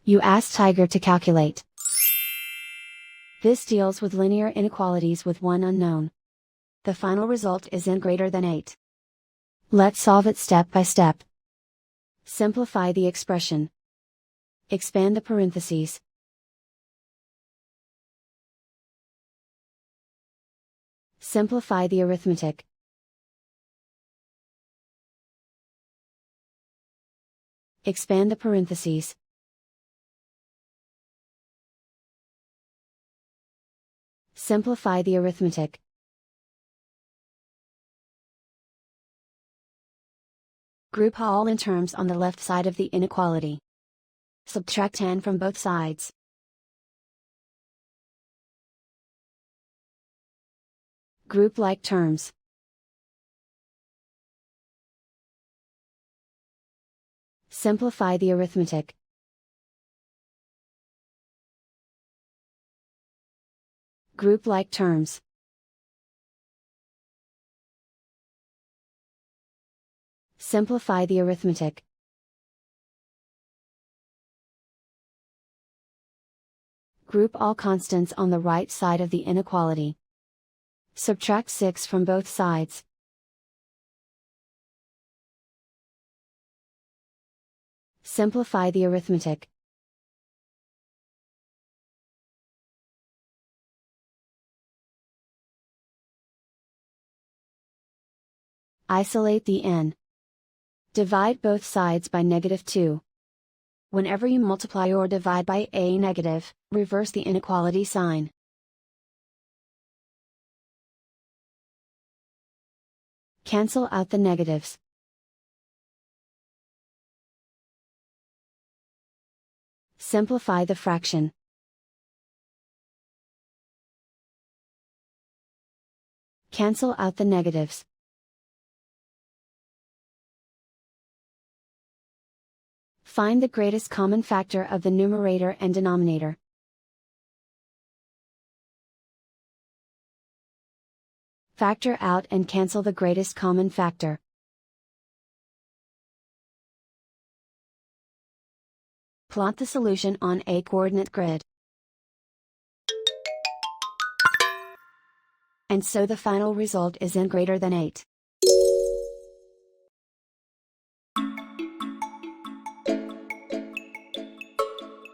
You ask Tiger to calculate. This deals with linear inequalities with one unknown. The final result is n greater than 8. Let's solve it step by step. Simplify the expression. Expand the parentheses. Simplify the arithmetic. Expand the parentheses. Simplify the arithmetic. Group all in terms on the left side of the inequality. Subtract 10 from both sides. Group like terms. Simplify the arithmetic. Group like terms. Simplify the arithmetic. Group all constants on the right side of the inequality. Subtract 6 from both sides. Simplify the arithmetic. Isolate the n. Divide both sides by -2. Whenever you multiply or divide by a negative, reverse the inequality sign. Cancel out the negatives. Simplify the fraction. Cancel out the negatives. Find the greatest common factor of the numerator and denominator. Factor out and cancel the greatest common factor. Plot the solution on a coordinate grid. And so the final result is n greater than 8.